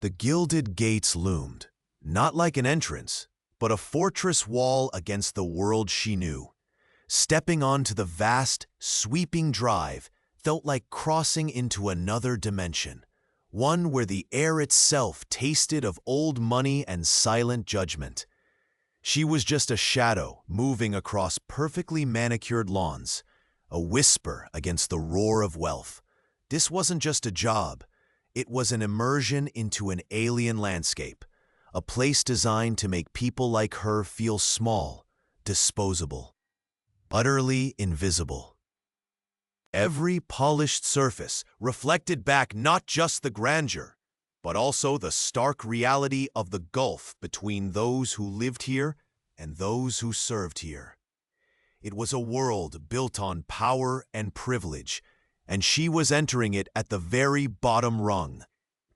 The gilded gates loomed, not like an entrance, but a fortress wall against the world she knew. Stepping onto the vast, sweeping drive felt like crossing into another dimension, one where the air itself tasted of old money and silent judgment. She was just a shadow moving across perfectly manicured lawns, a whisper against the roar of wealth. This wasn't just a job. It was an immersion into an alien landscape, a place designed to make people like her feel small, disposable, utterly invisible. Every polished surface reflected back not just the grandeur, but also the stark reality of the gulf between those who lived here and those who served here. It was a world built on power and privilege, and she was entering it at the very bottom rung,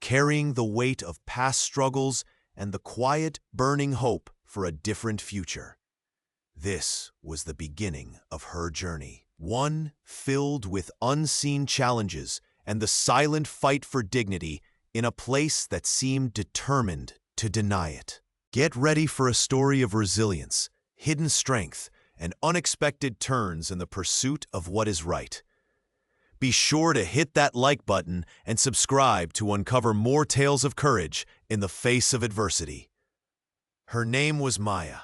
carrying the weight of past struggles and the quiet, burning hope for a different future. This was the beginning of her journey, one filled with unseen challenges and the silent fight for dignity in a place that seemed determined to deny it. Get ready for a story of resilience, hidden strength, and unexpected turns in the pursuit of what is right. Be sure to hit that like button and subscribe to uncover more tales of courage in the face of adversity. Her name was Maya,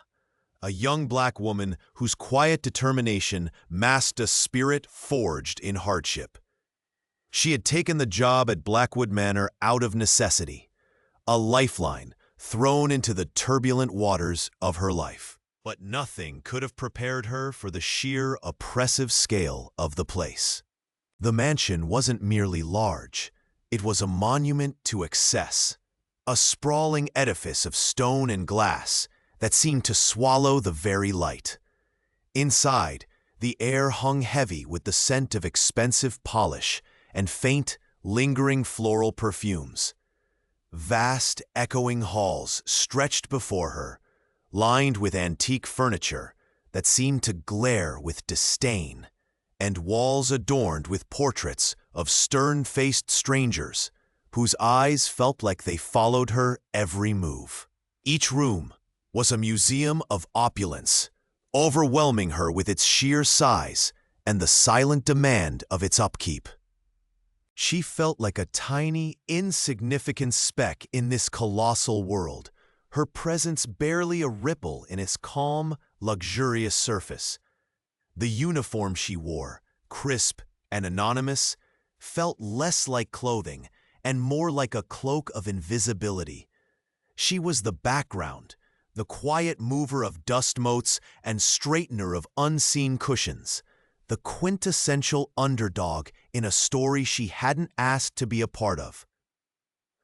a young black woman whose quiet determination masked a spirit forged in hardship. She had taken the job at Blackwood Manor out of necessity, a lifeline thrown into the turbulent waters of her life. But nothing could have prepared her for the sheer oppressive scale of the place. The mansion wasn't merely large, it was a monument to excess, a sprawling edifice of stone and glass that seemed to swallow the very light. Inside, the air hung heavy with the scent of expensive polish and faint, lingering floral perfumes. Vast, echoing halls stretched before her, lined with antique furniture that seemed to glare with disdain, and walls adorned with portraits of stern-faced strangers whose eyes felt like they followed her every move. Each room was a museum of opulence, overwhelming her with its sheer size and the silent demand of its upkeep. She felt like a tiny, insignificant speck in this colossal world, her presence barely a ripple in its calm, luxurious surface. The uniform she wore, crisp and anonymous, felt less like clothing and more like a cloak of invisibility. She was the background, the quiet mover of dust motes and straightener of unseen cushions, the quintessential underdog in a story she hadn't asked to be a part of.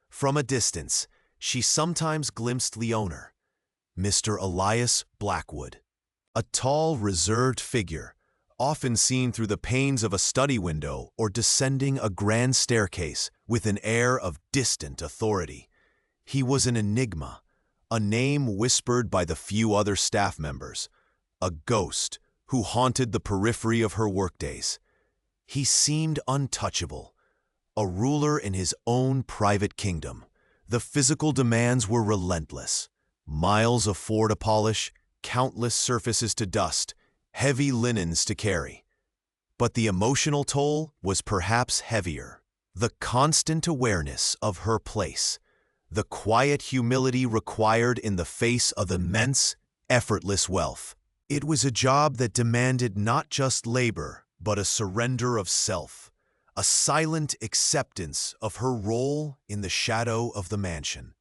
From a distance, she sometimes glimpsed the owner, Mr. Elias Blackwood, a tall, reserved figure, often seen through the panes of a study window or descending a grand staircase with an air of distant authority. He was an enigma, a name whispered by the few other staff members, a ghost who haunted the periphery of her workdays. He seemed untouchable, a ruler in his own private kingdom. The physical demands were relentless. Miles of floor to polish, countless surfaces to dust, heavy linens to carry. But the emotional toll was perhaps heavier. The constant awareness of her place, the quiet humility required in the face of immense, effortless wealth. It was a job that demanded not just labor, but a surrender of self, a silent acceptance of her role in the shadow of the mansion.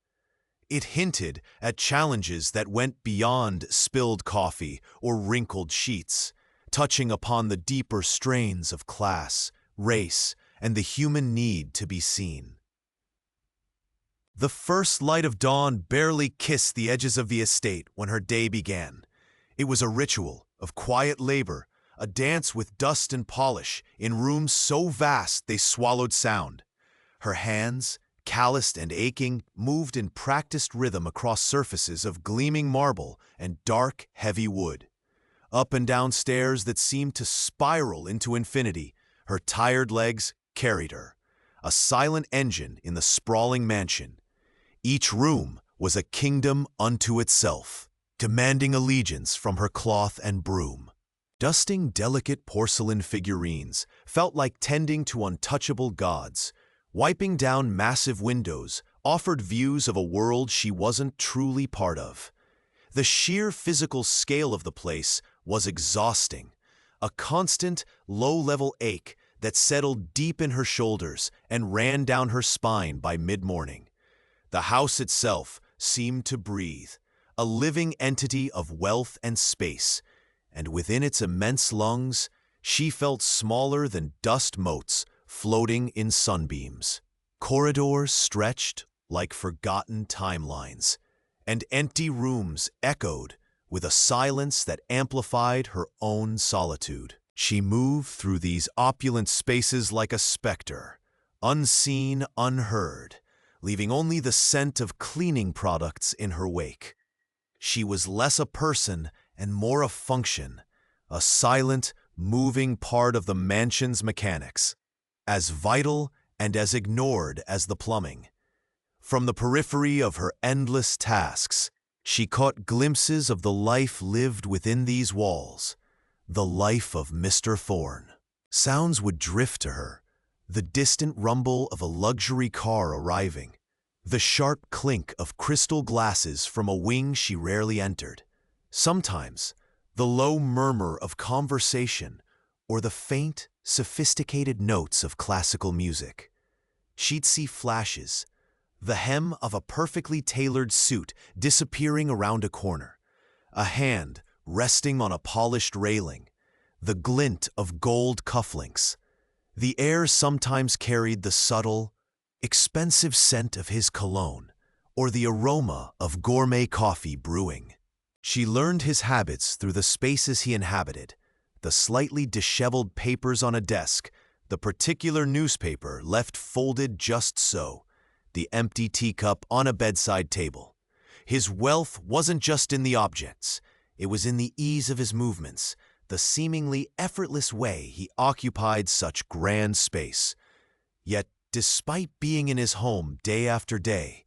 It hinted at challenges that went beyond spilled coffee or wrinkled sheets, touching upon the deeper strains of class, race, and the human need to be seen. The first light of dawn barely kissed the edges of the estate when her day began. It was a ritual of quiet labor, a dance with dust and polish in rooms so vast they swallowed sound. Her hands, calloused and aching, moved in practiced rhythm across surfaces of gleaming marble and dark, heavy wood. Up and down stairs that seemed to spiral into infinity, her tired legs carried her, a silent engine in the sprawling mansion. Each room was a kingdom unto itself, demanding allegiance from her cloth and broom. Dusting delicate porcelain figurines felt like tending to untouchable gods. Wiping down massive windows offered views of a world she wasn't truly part of. The sheer physical scale of the place was exhausting, a constant, low-level ache that settled deep in her shoulders and ran down her spine by mid-morning. The house itself seemed to breathe, a living entity of wealth and space, and within its immense lungs, she felt smaller than dust motes floating in sunbeams. Corridors stretched like forgotten timelines, and empty rooms echoed with a silence that amplified her own solitude. She moved through these opulent spaces like a specter, unseen, unheard, leaving only the scent of cleaning products in her wake. She was less a person and more a function, a silent, moving part of the mansion's mechanics, as vital and as ignored as the plumbing. From the periphery of her endless tasks, she caught glimpses of the life lived within these walls, the life of Mr. Thorne. Sounds would drift to her, the distant rumble of a luxury car arriving, the sharp clink of crystal glasses from a wing she rarely entered. Sometimes, the low murmur of conversation or the faint, sophisticated notes of classical music. She'd see flashes, the hem of a perfectly tailored suit disappearing around a corner, a hand resting on a polished railing, the glint of gold cufflinks. The air sometimes carried the subtle, expensive scent of his cologne or the aroma of gourmet coffee brewing. She learned his habits through the spaces he inhabited, the slightly disheveled papers on a desk, the particular newspaper left folded just so, the empty teacup on a bedside table. His wealth wasn't just in the objects, it was in the ease of his movements, the seemingly effortless way he occupied such grand space. Yet, despite being in his home day after day,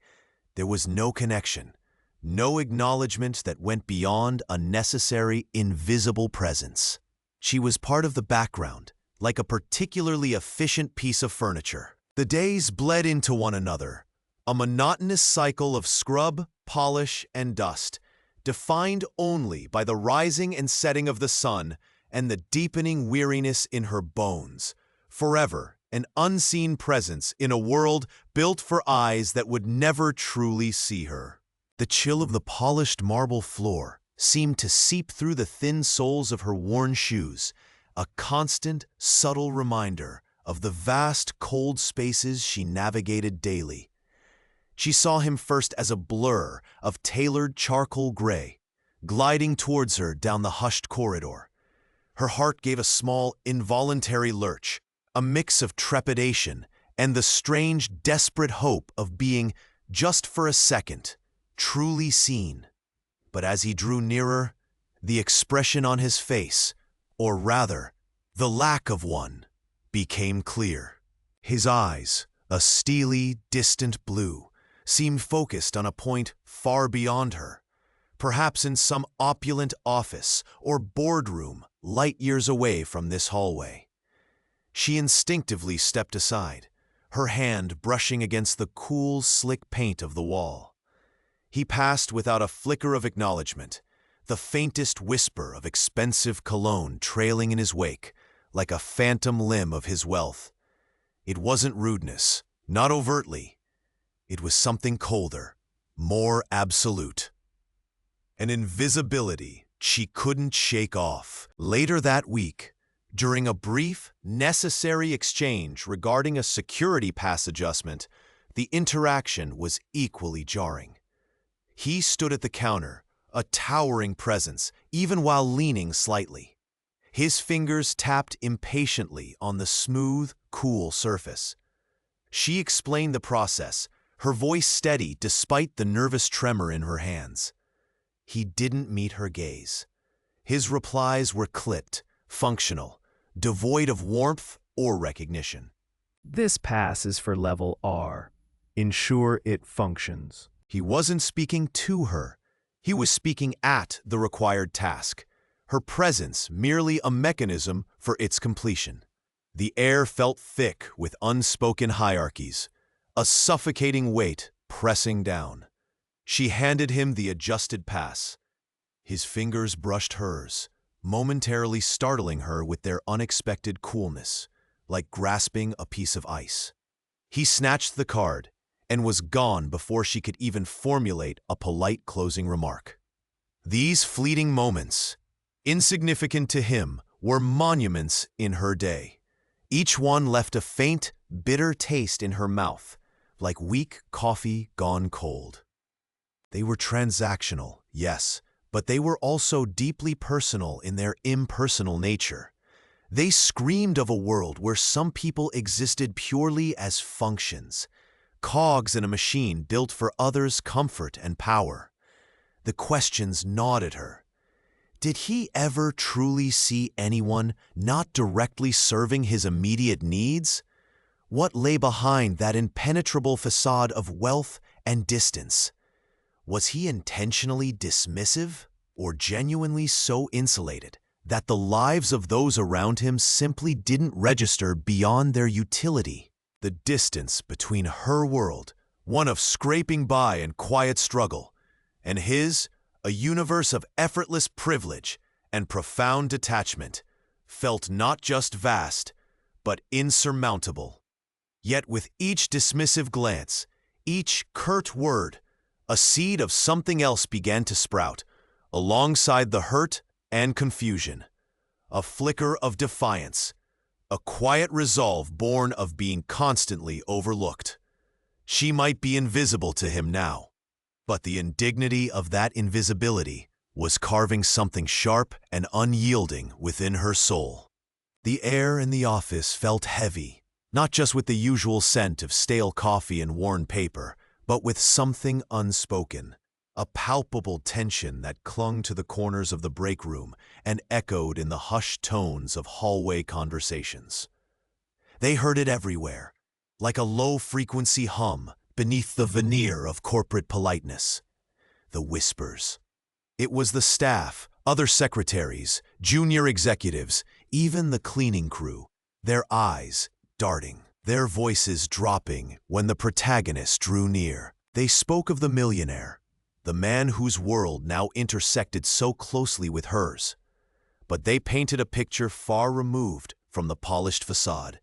there was no connection, no acknowledgement that went beyond a necessary, invisible presence. She was part of the background, like a particularly efficient piece of furniture. The days bled into one another, a monotonous cycle of scrub, polish, and dust, defined only by the rising and setting of the sun and the deepening weariness in her bones, forever an unseen presence in a world built for eyes that would never truly see her. The chill of the polished marble floor seemed to seep through the thin soles of her worn shoes, a constant, subtle reminder of the vast, cold spaces she navigated daily. She saw him first as a blur of tailored charcoal gray, gliding towards her down the hushed corridor. Her heart gave a small, involuntary lurch, a mix of trepidation and the strange, desperate hope of being, just for a second, truly seen. But as he drew nearer, the expression on his face, or rather, the lack of one, became clear. His eyes, a steely, distant blue, seemed focused on a point far beyond her, perhaps in some opulent office or boardroom light years away from this hallway. She instinctively stepped aside, her hand brushing against the cool, slick paint of the wall. He passed without a flicker of acknowledgement, the faintest whisper of expensive cologne trailing in his wake, like a phantom limb of his wealth. It wasn't rudeness, not overtly. It was something colder, more absolute. An invisibility she couldn't shake off. Later that week, during a brief, necessary exchange regarding a security pass adjustment, the interaction was equally jarring. He stood at the counter, a towering presence, even while leaning slightly. His fingers tapped impatiently on the smooth, cool surface. She explained the process, her voice steady despite the nervous tremor in her hands. He didn't meet her gaze. His replies were clipped, functional, devoid of warmth or recognition. This pass is for level R. ensure it functions. He wasn't speaking to her. He was speaking at the required task, her presence merely a mechanism for its completion. The air felt thick with unspoken hierarchies, a suffocating weight pressing down. She handed him the adjusted pass. His fingers brushed hers, momentarily startling her with their unexpected coolness, like grasping a piece of ice. He snatched the card and was gone before she could even formulate a polite closing remark. These fleeting moments, insignificant to him, were monuments in her day. Each one left a faint, bitter taste in her mouth, like weak coffee gone cold. They were transactional, yes, but they were also deeply personal in their impersonal nature. They screamed of a world where some people existed purely as functions, cogs in a machine built for others' comfort and power. The questions gnawed at her. Did he ever truly see anyone not directly serving his immediate needs? What lay behind that impenetrable facade of wealth and distance? Was he intentionally dismissive or genuinely so insulated that the lives of those around him simply didn't register beyond their utility? The distance between her world, one of scraping by and quiet struggle, and his, a universe of effortless privilege and profound detachment, felt not just vast, but insurmountable. Yet with each dismissive glance, each curt word, a seed of something else began to sprout, alongside the hurt and confusion. A flicker of defiance, a quiet resolve born of being constantly overlooked. She might be invisible to him now, but the indignity of that invisibility was carving something sharp and unyielding within her soul. The air in the office felt heavy, not just with the usual scent of stale coffee and worn paper, but with something unspoken, a palpable tension that clung to the corners of the break room and echoed in the hushed tones of hallway conversations. They heard it everywhere, like a low-frequency hum beneath the veneer of corporate politeness. The whispers. It was the staff, other secretaries, junior executives, even the cleaning crew, their eyes darting, their voices dropping when the protagonist drew near. They spoke of the millionaire, the man whose world now intersected so closely with hers. But they painted a picture far removed from the polished facade.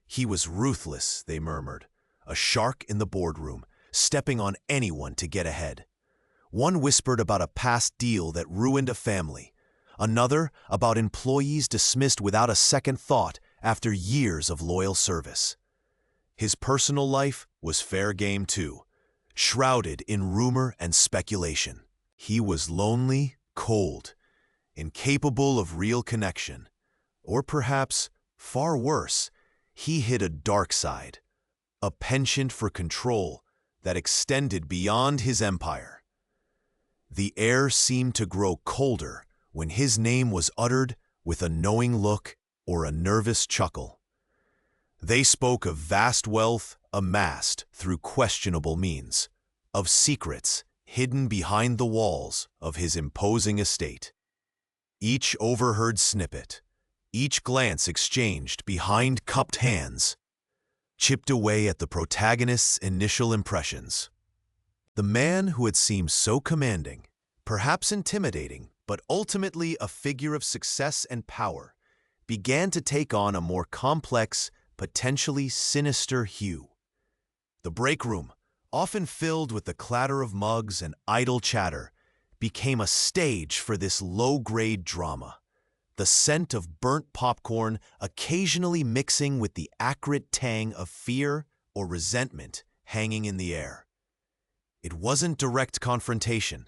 He was ruthless, they murmured, a shark in the boardroom, stepping on anyone to get ahead. One whispered about a past deal that ruined a family, another about employees dismissed without a second thought after years of loyal service. His personal life was fair game too, shrouded in rumor and speculation. He was lonely, cold, incapable of real connection, or perhaps, far worse, he hid a dark side, a penchant for control that extended beyond his empire. The air seemed to grow colder when his name was uttered with a knowing look or a nervous chuckle. They spoke of vast wealth amassed through questionable means, of secrets hidden behind the walls of his imposing estate. Each overheard snippet, each glance exchanged behind cupped hands, chipped away at the protagonist's initial impressions. The man who had seemed so commanding, perhaps intimidating, but ultimately a figure of success and power, began to take on a more complex, potentially sinister hue. The break room, often filled with the clatter of mugs and idle chatter, became a stage for this low-grade drama, the scent of burnt popcorn occasionally mixing with the acrid tang of fear or resentment hanging in the air. It wasn't direct confrontation,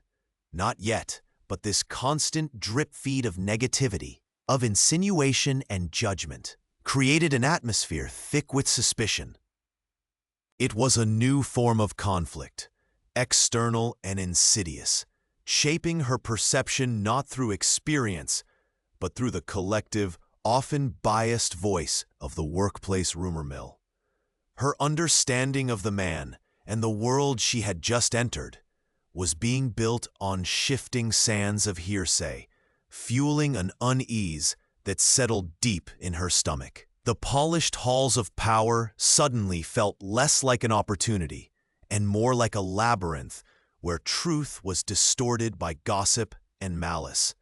not yet, but this constant drip feed of negativity, of insinuation and judgment, created an atmosphere thick with suspicion. It was a new form of conflict, external and insidious, shaping her perception not through experience, but through the collective, often biased voice of the workplace rumor mill. Her understanding of the man, and the world she had just entered was being built on shifting sands of hearsay, fueling an unease that settled deep in her stomach. The polished halls of power suddenly felt less like an opportunity and more like a labyrinth where truth was distorted by gossip and malice.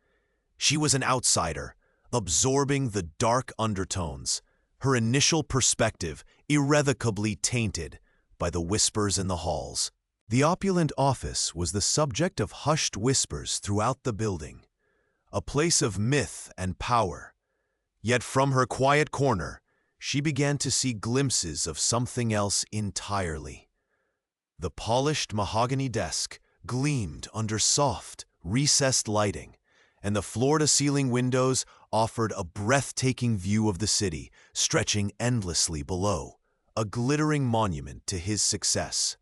She was an outsider, absorbing the dark undertones, her initial perspective irrevocably tainted by the whispers in the halls. The opulent office was the subject of hushed whispers throughout the building, a place of myth and power. Yet from her quiet corner, she began to see glimpses of something else entirely. The polished mahogany desk gleamed under soft, recessed lighting, and the floor-to-ceiling windows offered a breathtaking view of the city, stretching endlessly below, a glittering monument to his success.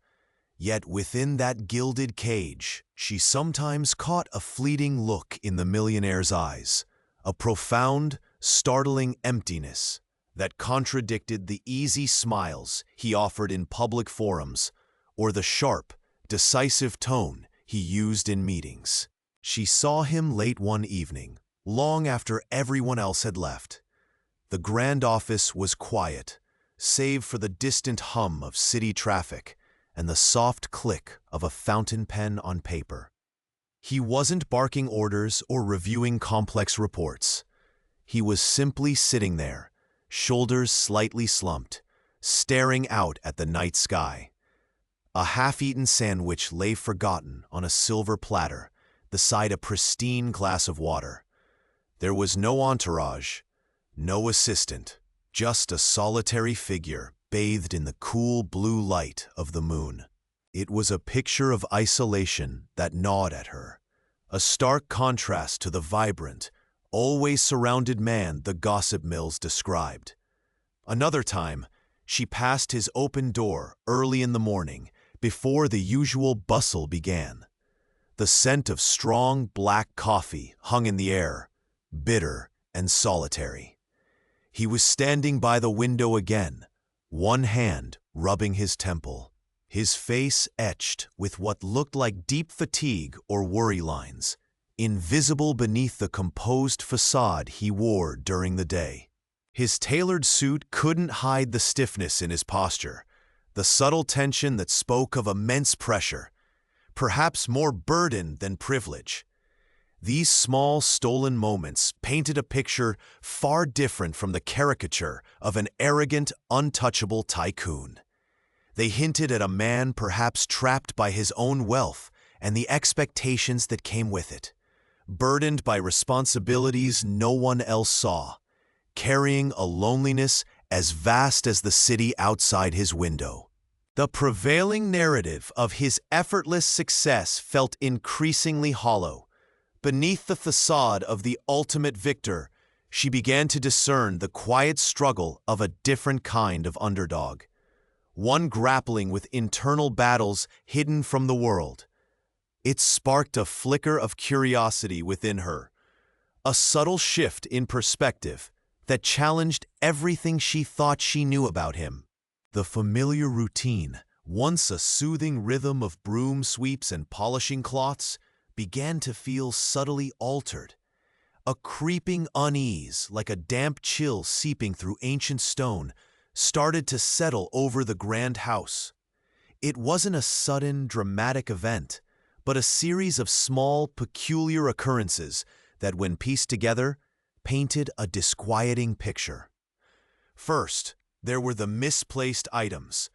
Yet within that gilded cage, she sometimes caught a fleeting look in the millionaire's eyes, a profound, startling emptiness that contradicted the easy smiles he offered in public forums or the sharp, decisive tone he used in meetings. She saw him late one evening, long after everyone else had left. The grand office was quiet, save for the distant hum of city traffic and the soft click of a fountain pen on paper. He wasn't barking orders or reviewing complex reports. He was simply sitting there, shoulders slightly slumped, staring out at the night sky. A half-eaten sandwich lay forgotten on a silver platter beside a pristine glass of water. There was no entourage, no assistant, just a solitary figure bathed in the cool blue light of the moon. It was a picture of isolation that gnawed at her, a stark contrast to the vibrant, always surrounded man the gossip mills described. Another time, she passed his open door early in the morning before the usual bustle began. The scent of strong black coffee hung in the air, bitter and solitary. He was standing by the window again, one hand rubbing his temple, his face etched with what looked like deep fatigue or worry lines, invisible beneath the composed facade he wore during the day. His tailored suit couldn't hide the stiffness in his posture, the subtle tension that spoke of immense pressure, perhaps more burden than privilege. These small, stolen moments painted a picture far different from the caricature of an arrogant, untouchable tycoon. They hinted at a man perhaps trapped by his own wealth and the expectations that came with it, burdened by responsibilities no one else saw, carrying a loneliness as vast as the city outside his window. The prevailing narrative of his effortless success felt increasingly hollow. Beneath the facade of the ultimate victor, she began to discern the quiet struggle of a different kind of underdog, one grappling with internal battles hidden from the world. It sparked a flicker of curiosity within her, a subtle shift in perspective that challenged everything she thought she knew about him. The familiar routine, once a soothing rhythm of broom sweeps and polishing cloths, began to feel subtly altered. A creeping unease, like a damp chill seeping through ancient stone, started to settle over the grand house. It wasn't a sudden, dramatic event, but a series of small, peculiar occurrences that, when pieced together, painted a disquieting picture. First, there were the misplaced items.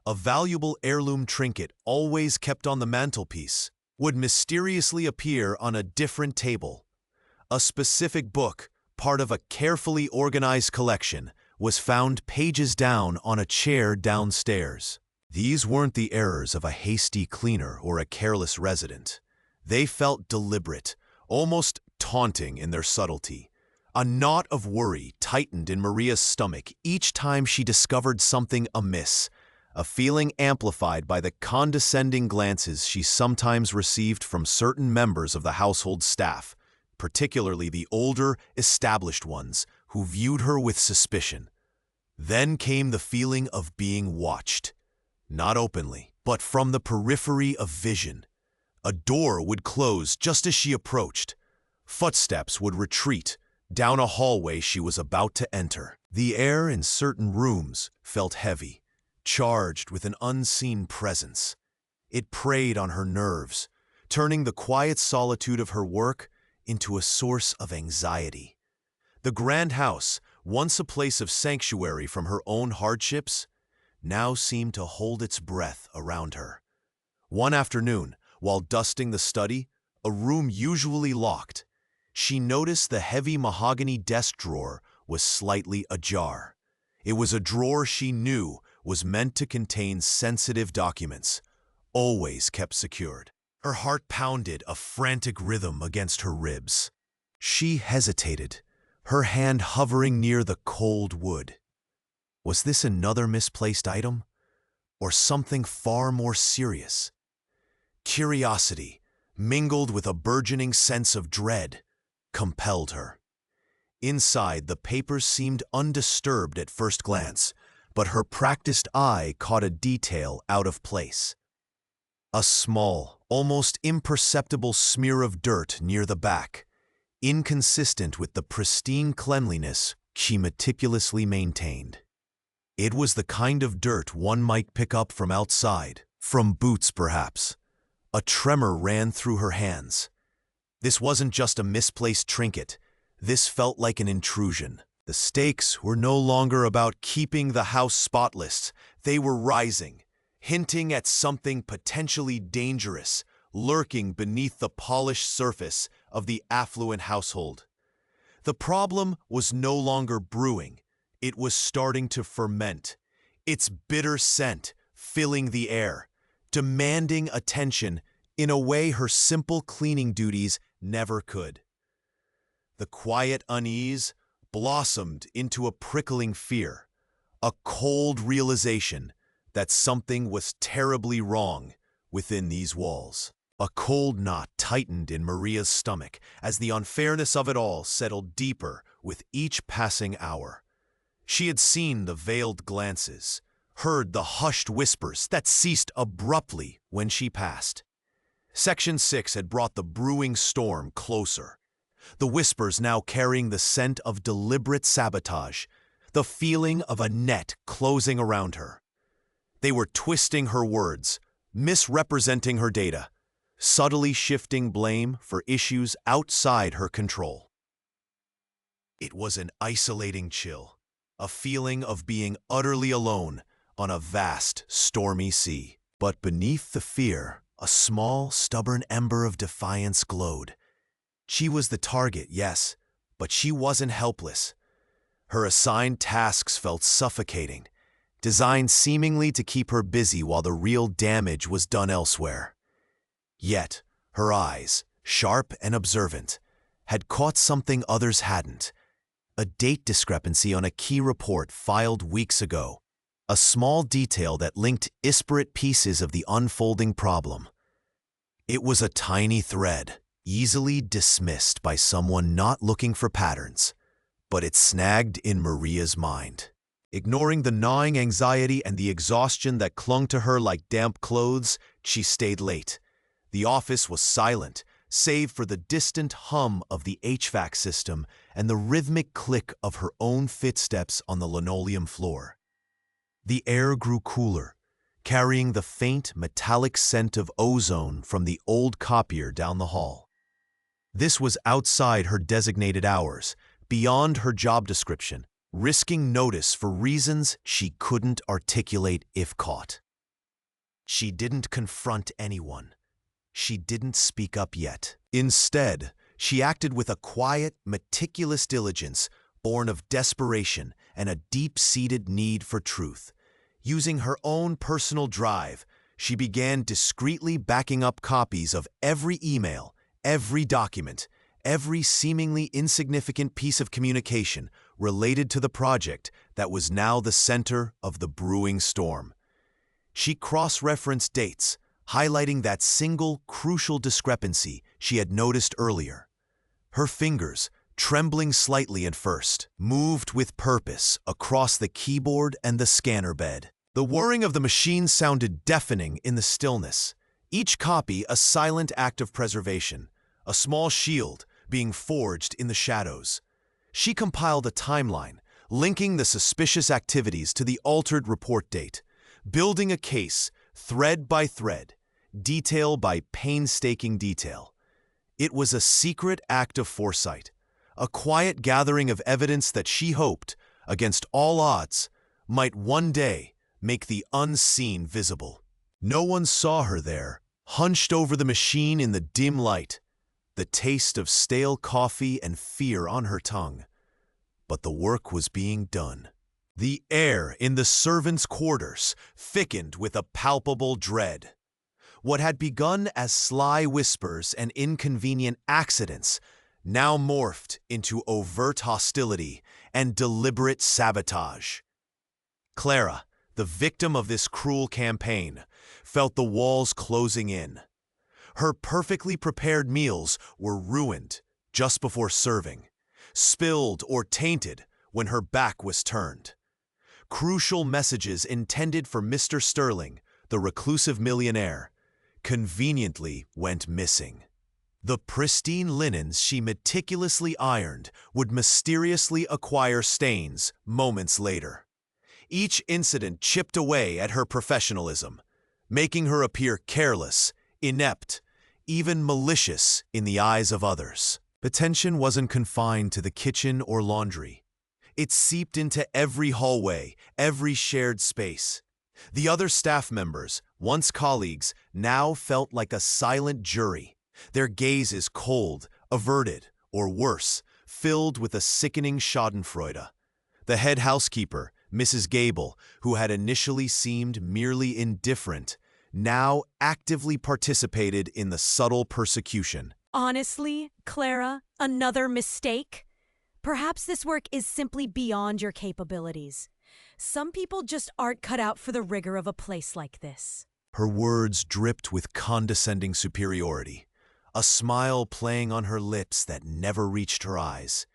A valuable heirloom trinket always kept on the mantelpiece would mysteriously appear on a different table. A specific book, part of a carefully organized collection, was found pages down on a chair downstairs. These weren't the errors of a hasty cleaner or a careless resident. They felt deliberate, almost taunting in their subtlety. A knot of worry tightened in Maria's stomach each time she discovered something amiss, a feeling amplified by the condescending glances she sometimes received from certain members of the household staff, particularly the older, established ones who viewed her with suspicion. Then came the feeling of being watched. Not openly, But from the periphery of vision, a door would close just as she approached. Footsteps would retreat down a hallway she was about to enter. The air in certain rooms felt heavy, charged with an unseen presence. It preyed on her nerves, turning the quiet solitude of her work into a source of anxiety. The grand house, once a place of sanctuary from her own hardships, now seemed to hold its breath around her. One afternoon, while dusting the study, a room usually locked, she noticed the heavy mahogany desk drawer was slightly ajar. It was a drawer she knew was meant to contain sensitive documents, always kept secured. Her heart pounded a frantic rhythm against her ribs. She hesitated, her hand hovering near the cold wood. Was this another misplaced item, or something far more serious? Curiosity, mingled with a burgeoning sense of dread, compelled her. Inside, the papers seemed undisturbed at first glance, but her practiced eye caught a detail out of place. A small, almost imperceptible smear of dirt near the back, inconsistent with the pristine cleanliness she meticulously maintained. It was the kind of dirt one might pick up from outside, from boots perhaps. A tremor ran through her hands. This wasn't just a misplaced trinket. This felt like an intrusion. The stakes were no longer about keeping the house spotless. They were rising, hinting at something potentially dangerous, lurking beneath the polished surface of the affluent household. The problem was no longer brewing. It was starting to ferment, its bitter scent filling the air, demanding attention in a way her simple cleaning duties never could. The quiet unease blossomed into a prickling fear, a cold realization that something was terribly wrong within these walls. A cold knot tightened in Maria's stomach as the unfairness of it all settled deeper with each passing hour. She had seen the veiled glances, heard the hushed whispers that ceased abruptly when she passed. Section 6 had brought the brewing storm closer, the whispers now carrying the scent of deliberate sabotage, the feeling of a net closing around her. They were twisting her words, misrepresenting her data, subtly shifting blame for issues outside her control. It was an isolating chill, a feeling of being utterly alone on a vast, stormy sea. But beneath the fear, a small, stubborn ember of defiance glowed. She was the target, yes, but she wasn't helpless. Her assigned tasks felt suffocating, designed seemingly to keep her busy while the real damage was done elsewhere. Yet, her eyes, sharp and observant, had caught something others hadn't. A date discrepancy on a key report filed weeks ago. A small detail that linked disparate pieces of the unfolding problem. It was a tiny thread, easily dismissed by someone not looking for patterns, but it snagged in Maria's mind. Ignoring the gnawing anxiety and the exhaustion that clung to her like damp clothes, she stayed late. The office was silent, save for the distant hum of the HVAC system and the rhythmic click of her own footsteps on the linoleum floor. The air grew cooler, carrying the faint metallic scent of ozone from the old copier down the hall. This was outside her designated hours, beyond her job description, risking notice for reasons she couldn't articulate if caught. She didn't confront anyone. She didn't speak up yet. Instead, she acted with a quiet, meticulous diligence born of desperation and a deep-seated need for truth. Using her own personal drive, she began discreetly backing up copies of every email, every document, every seemingly insignificant piece of communication related to the project that was now the center of the brewing storm. She cross-referenced dates, highlighting that single crucial discrepancy she had noticed earlier. Her fingers, trembling slightly at first, moved with purpose across the keyboard and the scanner bed. The whirring of the machine sounded deafening in the stillness, each copy a silent act of preservation, a small shield being forged in the shadows. She compiled a timeline, linking the suspicious activities to the altered report date, building a case thread by thread, detail by painstaking detail. It was a secret act of foresight, a quiet gathering of evidence that she hoped, against all odds, might one day make the unseen visible. No one saw her there, hunched over the machine in the dim light, the taste of stale coffee and fear on her tongue. But the work was being done. The air in the servants' quarters thickened with a palpable dread. What had begun as sly whispers and inconvenient accidents now morphed into overt hostility and deliberate sabotage. Clara, the victim of this cruel campaign, felt the walls closing in. Her perfectly prepared meals were ruined just before serving, spilled or tainted when her back was turned. Crucial messages intended for Mr. Sterling, the reclusive millionaire, conveniently went missing. The pristine linens she meticulously ironed would mysteriously acquire stains moments later. Each incident chipped away at her professionalism, making her appear careless, inept, even malicious in the eyes of others. The tension wasn't confined to the kitchen or laundry. It seeped into every hallway, every shared space. The other staff members, once colleagues, now felt like a silent jury, their gazes cold, averted, or worse, filled with a sickening schadenfreude. The head housekeeper, Mrs. Gable, who had initially seemed merely indifferent, now actively participated in the subtle persecution. Honestly, Clara, another mistake? Perhaps this work is simply beyond your capabilities. Some people just aren't cut out for the rigor of a place like this. Her words dripped with condescending superiority, a smile playing on her lips that never reached her eyes.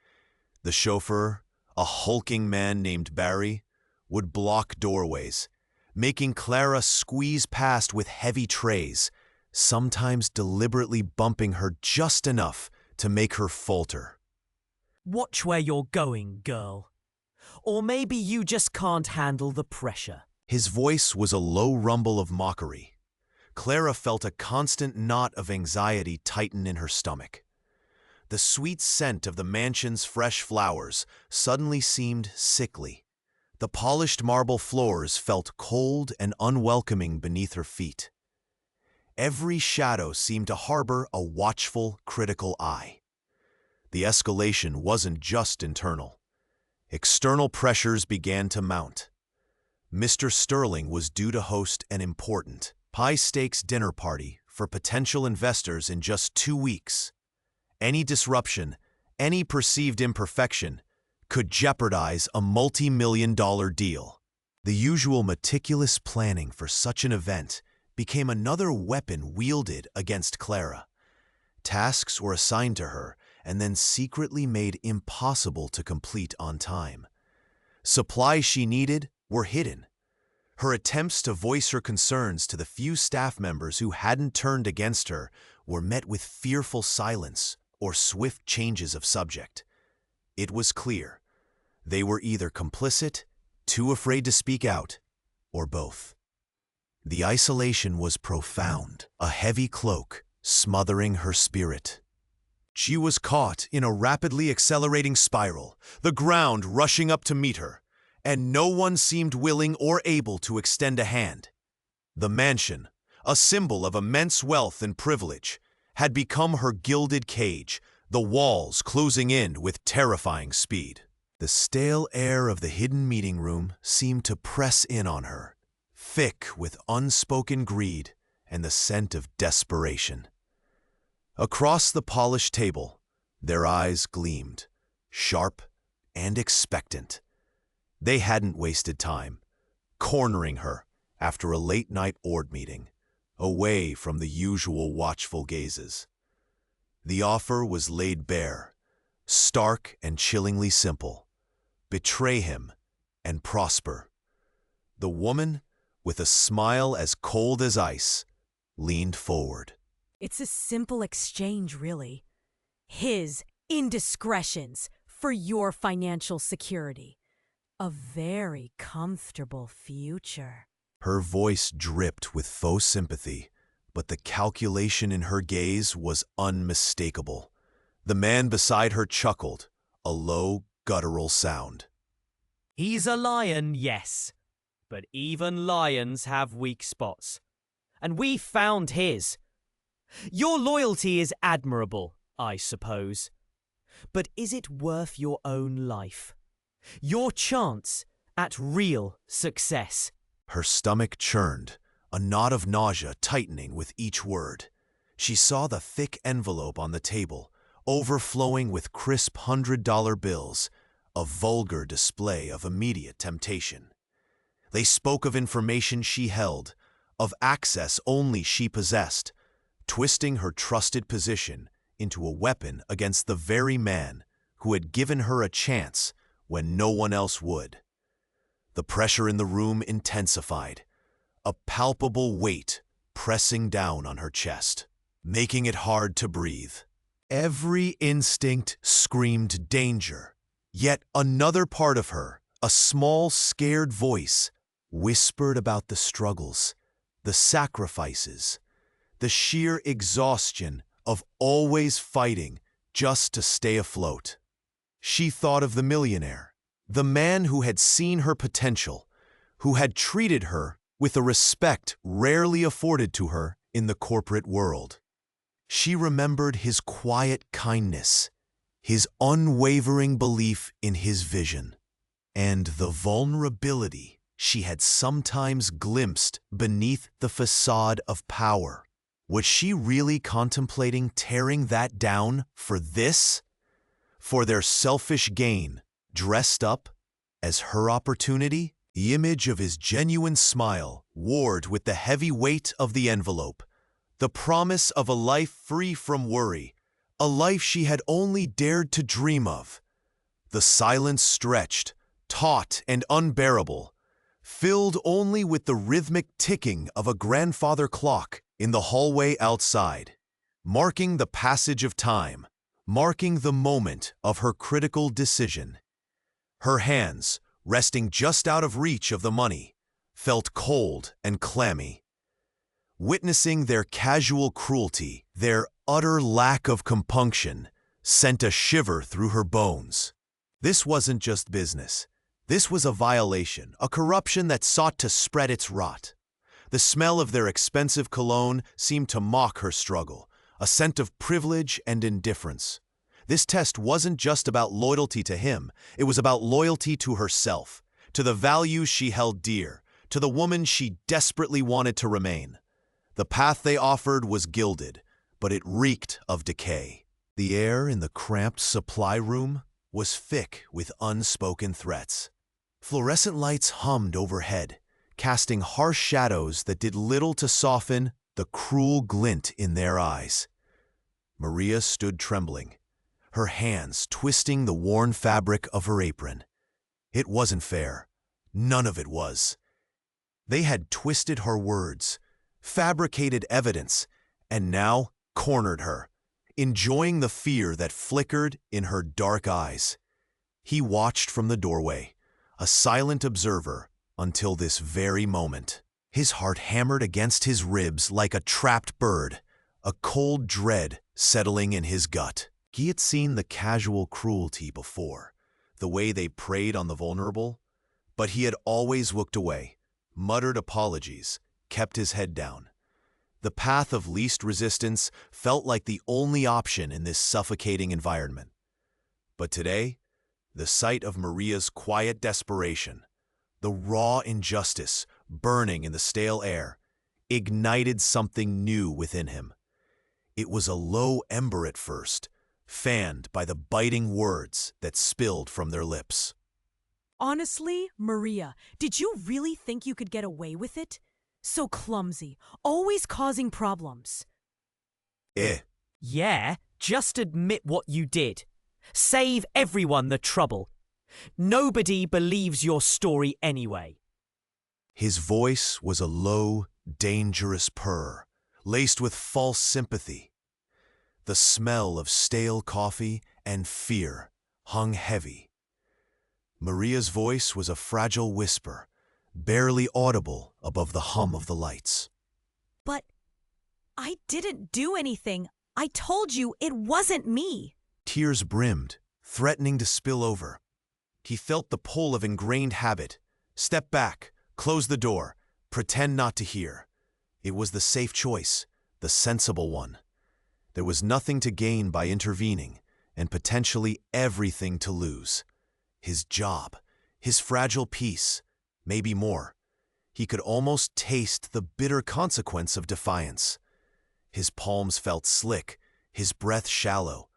The chauffeur, a hulking man named Barry, would block doorways, making Clara squeeze past with heavy trays, sometimes deliberately bumping her just enough to make her falter. Watch where you're going, girl. Or maybe you just can't handle the pressure. His voice was a low rumble of mockery. Clara felt a constant knot of anxiety tighten in her stomach. The sweet scent of the mansion's fresh flowers suddenly seemed sickly. The polished marble floors felt cold and unwelcoming beneath her feet. Every shadow seemed to harbor a watchful, critical eye. The escalation wasn't just internal. External pressures began to mount. Mr. Sterling was due to host an important, high-stakes dinner party for potential investors in just 2 weeks. Any disruption, any perceived imperfection, could jeopardize a multi-million-dollar deal. The usual meticulous planning for such an event became another weapon wielded against Clara. Tasks were assigned to her and then secretly made impossible to complete on time. Supplies she needed were hidden. Her attempts to voice her concerns to the few staff members who hadn't turned against her were met with fearful silence or swift changes of subject. It was clear. They were either complicit, too afraid to speak out, or both. The isolation was profound, a heavy cloak smothering her spirit. She was caught in a rapidly accelerating spiral, the ground rushing up to meet her, and no one seemed willing or able to extend a hand. The mansion, a symbol of immense wealth and privilege, had become her gilded cage, the walls closing in with terrifying speed. The stale air of the hidden meeting room seemed to press in on her, thick with unspoken greed and the scent of desperation. Across the polished table, their eyes gleamed, sharp and expectant. They hadn't wasted time, cornering her after a late-night board meeting, away from the usual watchful gazes. The offer was laid bare, stark and chillingly simple. Betray him and prosper. The woman, with a smile as cold as ice, leaned forward. It's a simple exchange, really. His indiscretions for your financial security. A very comfortable future. Her voice dripped with faux sympathy, but the calculation in her gaze was unmistakable. The man beside her chuckled, a low, guttural sound. He's a lion, yes, but even lions have weak spots. And we found his. Your loyalty is admirable, I suppose. But is it worth your own life? Your chance at real success? Her stomach churned, a knot of nausea tightening with each word. She saw the thick envelope on the table, overflowing with crisp $100 bills, a vulgar display of immediate temptation. They spoke of information she held, of access only she possessed, twisting her trusted position into a weapon against the very man who had given her a chance when no one else would. The pressure in the room intensified, a palpable weight pressing down on her chest, making it hard to breathe. Every instinct screamed danger, yet another part of her, a small, scared voice, whispered about the struggles, the sacrifices, the sheer exhaustion of always fighting just to stay afloat. She thought of the millionaire, the man who had seen her potential, who had treated her with a respect rarely afforded to her in the corporate world. She remembered his quiet kindness, his unwavering belief in his vision, and the vulnerability she had sometimes glimpsed beneath the facade of power. Was she really contemplating tearing that down for this? For their selfish gain, dressed up as her opportunity? The image of his genuine smile warred with the heavy weight of the envelope, the promise of a life free from worry, a life she had only dared to dream of. The silence stretched, taut and unbearable, filled only with the rhythmic ticking of a grandfather clock in the hallway outside, marking the passage of time, marking the moment of her critical decision. Her hands, resting just out of reach of the money, felt cold and clammy. Witnessing their casual cruelty, their utter lack of compunction, sent a shiver through her bones. This wasn't just business. This was a violation, a corruption that sought to spread its rot. The smell of their expensive cologne seemed to mock her struggle, a scent of privilege and indifference. This test wasn't just about loyalty to him, it was about loyalty to herself, to the values she held dear, to the woman she desperately wanted to remain. The path they offered was gilded, but it reeked of decay. The air in the cramped supply room was thick with unspoken threats. Fluorescent lights hummed overhead, casting harsh shadows that did little to soften the cruel glint in their eyes. Maria stood trembling, her hands twisting the worn fabric of her apron. It wasn't fair. None of it was. They had twisted her words, fabricated evidence, and now cornered her, enjoying the fear that flickered in her dark eyes. He watched from the doorway, a silent observer, until this very moment. His heart hammered against his ribs like a trapped bird, a cold dread settling in his gut. He had seen the casual cruelty before, the way they preyed on the vulnerable, but he had always looked away, muttered apologies, kept his head down. The path of least resistance felt like the only option in this suffocating environment. But today, the sight of Maria's quiet desperation, the raw injustice burning in the stale air, ignited something new within him. It was a low ember at first, fanned by the biting words that spilled from their lips. Honestly, Maria, did you really think you could get away with it? So clumsy, always causing problems. Yeah, just admit what you did. Save everyone the trouble. Nobody believes your story anyway. His voice was a low, dangerous purr, laced with false sympathy. The smell of stale coffee and fear hung heavy. Maria's voice was a fragile whisper, barely audible above the hum of the lights. But I didn't do anything. I told you it wasn't me. Tears brimmed, threatening to spill over. He felt the pull of ingrained habit. Step back, close the door, pretend not to hear. It was the safe choice, the sensible one. There was nothing to gain by intervening, and potentially everything to lose. His job, his fragile peace, maybe more. He could almost taste the bitter consequence of defiance. His palms felt slick, his breath shallow.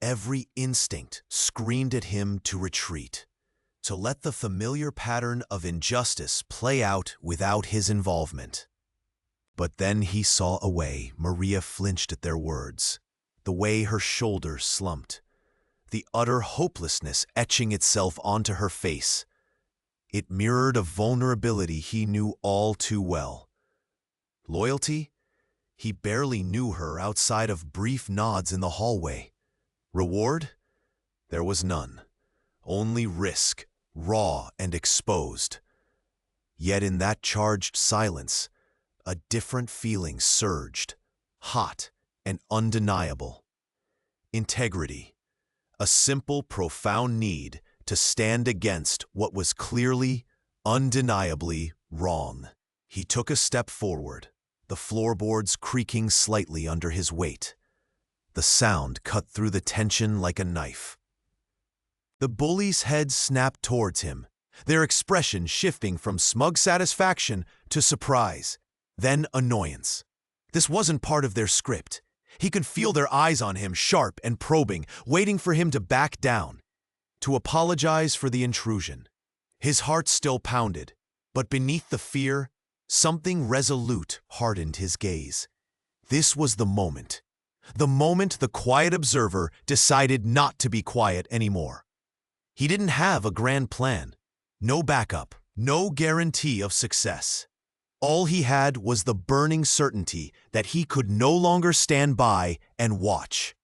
Every instinct screamed at him to retreat, to let the familiar pattern of injustice play out without his involvement. But then he saw a way Maria flinched at their words, the way her shoulders slumped, the utter hopelessness etching itself onto her face. It mirrored a vulnerability he knew all too well. Loyalty? He barely knew her outside of brief nods in the hallway. Reward? There was none. Only risk, raw and exposed. Yet in that charged silence, a different feeling surged, hot and undeniable. Integrity. A simple, profound need to stand against what was clearly, undeniably wrong. He took a step forward, the floorboards creaking slightly under his weight. The sound cut through the tension like a knife. The bullies' heads snapped towards him, their expression shifting from smug satisfaction to surprise, then annoyance. This wasn't part of their script. He could feel their eyes on him, sharp and probing, waiting for him to back down, to apologize for the intrusion. His heart still pounded, but beneath the fear, something resolute hardened his gaze. This was the moment the quiet observer decided not to be quiet anymore. He didn't have a grand plan, no backup, no guarantee of success. All he had was the burning certainty that he could no longer stand by and watch.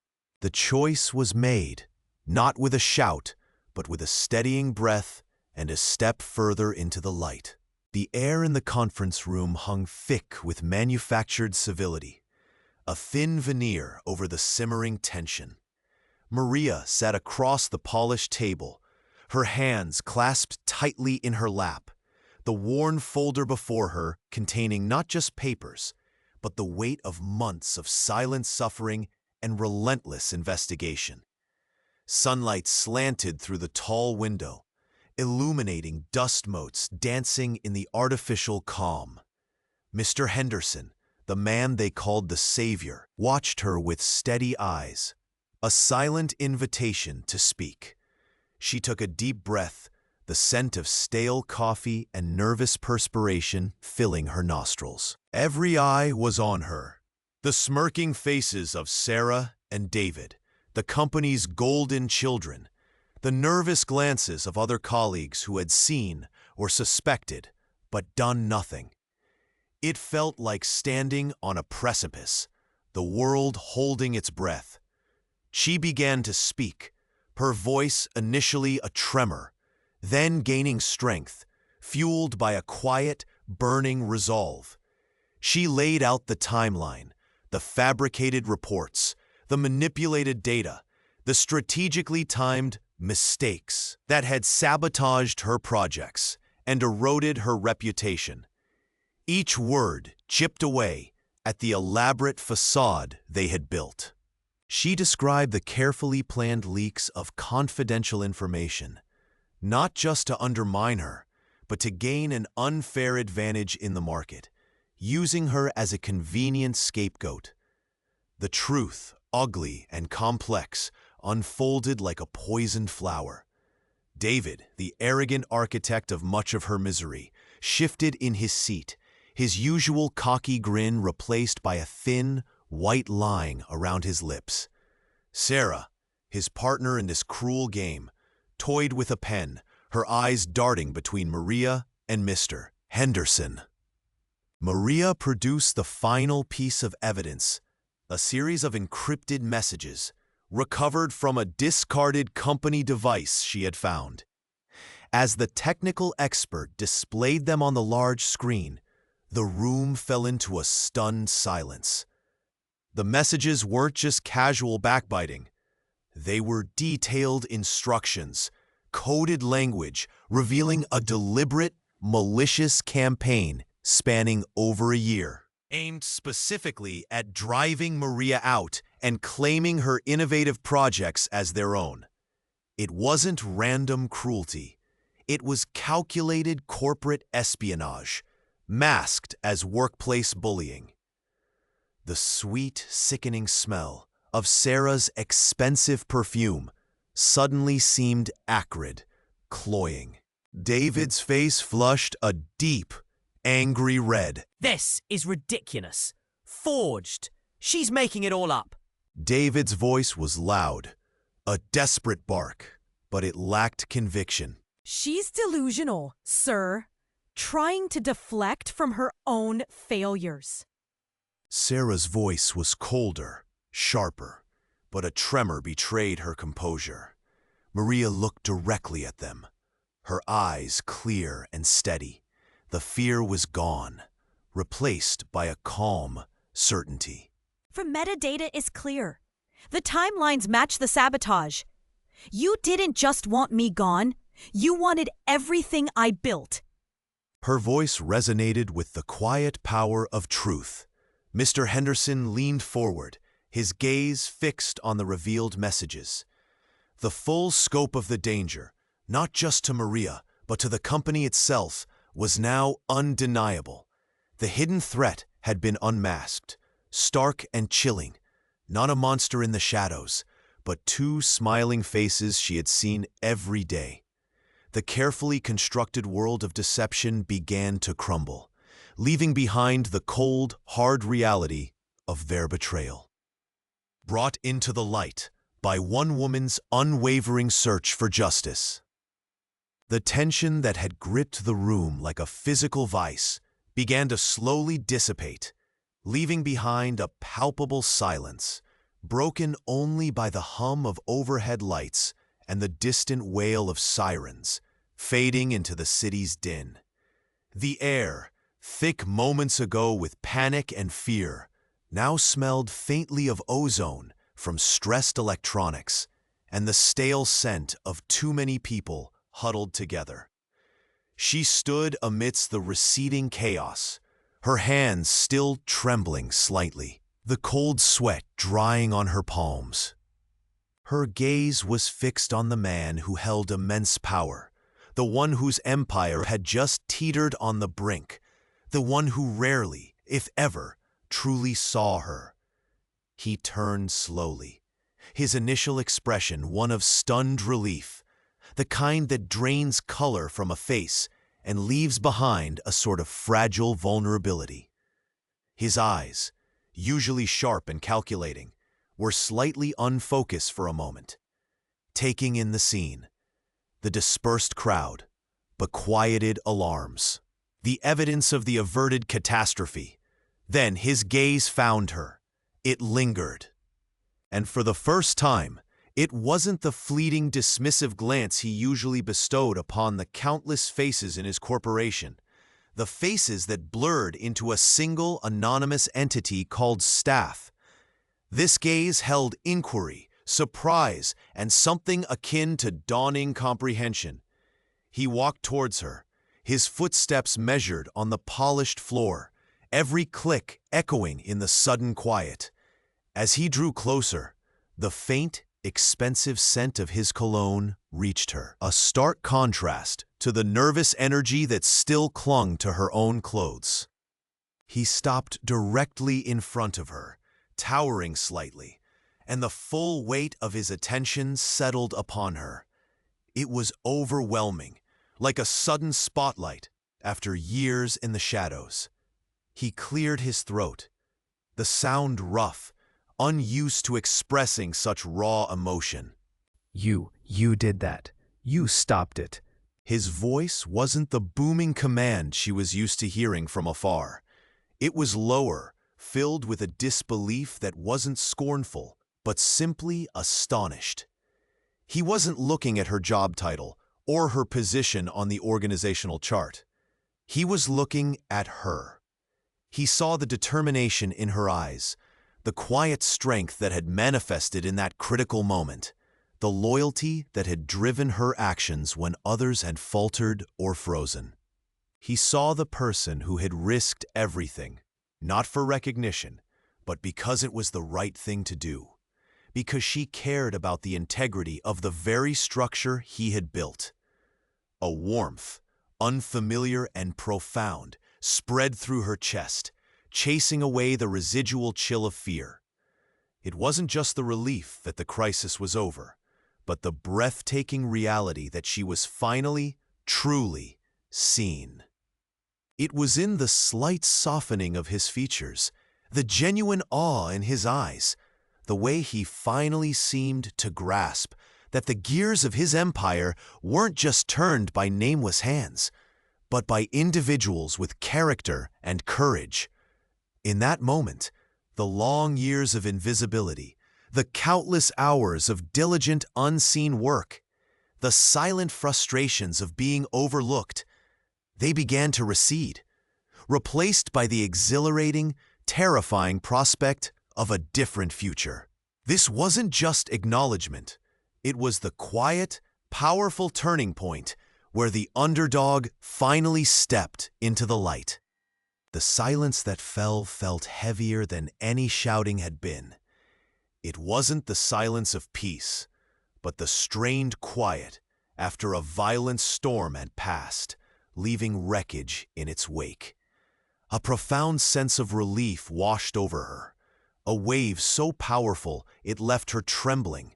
The choice was made, not with a shout, but with a steadying breath and a step further into the light. The air in the conference room hung thick with manufactured civility, a thin veneer over the simmering tension. Maria sat across the polished table, her hands clasped tightly in her lap, the worn folder before her containing not just papers, but the weight of months of silent suffering and relentless investigation. Sunlight slanted through the tall window, illuminating dust motes dancing in the artificial calm. Mr. Henderson, the man they called the Savior, watched her with steady eyes, a silent invitation to speak. She took a deep breath, the scent of stale coffee and nervous perspiration filling her nostrils. Every eye was on her. The smirking faces of Sarah and David, the company's golden children, the nervous glances of other colleagues who had seen or suspected, but done nothing. It felt like standing on a precipice, the world holding its breath. She began to speak, her voice initially a tremor, then gaining strength, fueled by a quiet, burning resolve. She laid out the timeline, the fabricated reports, the manipulated data, the strategically timed mistakes that had sabotaged her projects and eroded her reputation. Each word chipped away at the elaborate facade they had built. She described the carefully planned leaks of confidential information, not just to undermine her, but to gain an unfair advantage in the market, using her as a convenient scapegoat. The truth, ugly and complex, unfolded like a poisoned flower. David, the arrogant architect of much of her misery, shifted in his seat, his usual cocky grin replaced by a thin, white line around his lips. Sarah, his partner in this cruel game, toyed with a pen, her eyes darting between Maria and Mr. Henderson. Maria produced the final piece of evidence, a series of encrypted messages recovered from a discarded company device she had found. As the technical expert displayed them on the large screen, the room fell into a stunned silence. The messages weren't just casual backbiting. They were detailed instructions, coded language revealing a deliberate, malicious campaign spanning over a year, aimed specifically at driving Maria out and claiming her innovative projects as their own. It wasn't random cruelty. It was calculated corporate espionage, masked as workplace bullying. The sweet, sickening smell of Sarah's expensive perfume suddenly seemed acrid, cloying. David's face flushed a deep, angry red. This is ridiculous. Forged. She's making it all up. David's voice was loud, a desperate bark, but it lacked conviction. She's delusional, sir, trying to deflect from her own failures. Sarah's voice was colder, sharper, but a tremor betrayed her composure. Maria looked directly at them, her eyes clear and steady. The fear was gone, replaced by a calm certainty. For metadata is clear. The timelines match the sabotage. You didn't just want me gone. You wanted everything I built. Her voice resonated with the quiet power of truth. Mr. Henderson leaned forward, his gaze fixed on the revealed messages. The full scope of the danger, not just to Maria, but to the company itself, was now undeniable. The hidden threat had been unmasked, stark and chilling, not a monster in the shadows, but two smiling faces she had seen every day. The carefully constructed world of deception began to crumble, leaving behind the cold, hard reality of their betrayal. Brought into the light by one woman's unwavering search for justice. The tension that had gripped the room like a physical vice began to slowly dissipate, leaving behind a palpable silence, broken only by the hum of overhead lights and the distant wail of sirens, fading into the city's din. The air, thick moments ago with panic and fear, now smelled faintly of ozone from stressed electronics and the stale scent of too many people huddled together. She stood amidst the receding chaos, her hands still trembling slightly, the cold sweat drying on her palms. Her gaze was fixed on the man who held immense power, the one whose empire had just teetered on the brink, the one who rarely, if ever, truly saw her. He turned slowly, his initial expression one of stunned relief, the kind that drains color from a face and leaves behind a sort of fragile vulnerability. His eyes, usually sharp and calculating, were slightly unfocused for a moment, taking in the scene, the dispersed crowd, but quieted alarms, the evidence of the averted catastrophe. Then his gaze found her. It lingered. And for the first time, it wasn't the fleeting dismissive glance he usually bestowed upon the countless faces in his corporation, the faces that blurred into a single anonymous entity called staff. This gaze held inquiry, surprise, and something akin to dawning comprehension. He walked towards her, his footsteps measured on the polished floor, every click echoing in the sudden quiet. As he drew closer, the faint, expensive scent of his cologne reached her, a stark contrast to the nervous energy that still clung to her own clothes. He stopped directly in front of her, towering slightly, and the full weight of his attention settled upon her. It was overwhelming, like a sudden spotlight after years in the shadows. He cleared his throat, the sound rough, unused to expressing such raw emotion. You did that. You stopped it. His voice wasn't the booming command she was used to hearing from afar. It was lower, filled with a disbelief that wasn't scornful, but simply astonished. He wasn't looking at her job title or her position on the organizational chart. He was looking at her. He saw the determination in her eyes, the quiet strength that had manifested in that critical moment, the loyalty that had driven her actions when others had faltered or frozen. He saw the person who had risked everything, not for recognition, but because it was the right thing to do, because she cared about the integrity of the very structure he had built. A warmth, unfamiliar and profound, spread through her chest, chasing away the residual chill of fear. It wasn't just the relief that the crisis was over, but the breathtaking reality that she was finally, truly seen. It was in the slight softening of his features, the genuine awe in his eyes, the way he finally seemed to grasp that the gears of his empire weren't just turned by nameless hands, but by individuals with character and courage. In that moment, the long years of invisibility, the countless hours of diligent, unseen work, the silent frustrations of being overlooked, they began to recede, replaced by the exhilarating, terrifying prospect of a different future. This wasn't just acknowledgement. It was the quiet, powerful turning point where the underdog finally stepped into the light. The silence that felt heavier than any shouting had been. It wasn't the silence of peace, but the strained quiet after a violent storm had passed, leaving wreckage in its wake. A profound sense of relief washed over her, a wave so powerful it left her trembling,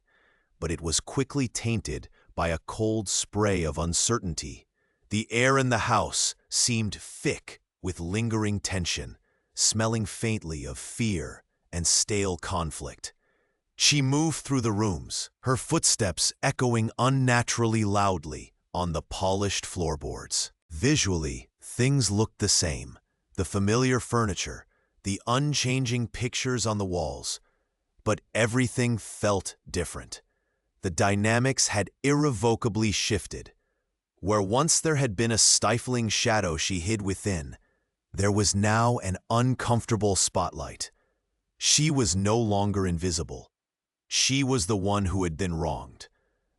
but it was quickly tainted by a cold spray of uncertainty. The air in the house seemed thick with lingering tension, smelling faintly of fear and stale conflict. She moved through the rooms, her footsteps echoing unnaturally loudly on the polished floorboards. Visually, things looked the same. The familiar furniture, the unchanging pictures on the walls. But everything felt different. The dynamics had irrevocably shifted. Where once there had been a stifling shadow she hid within, there was now an uncomfortable spotlight. She was no longer invisible. She was the one who had been wronged,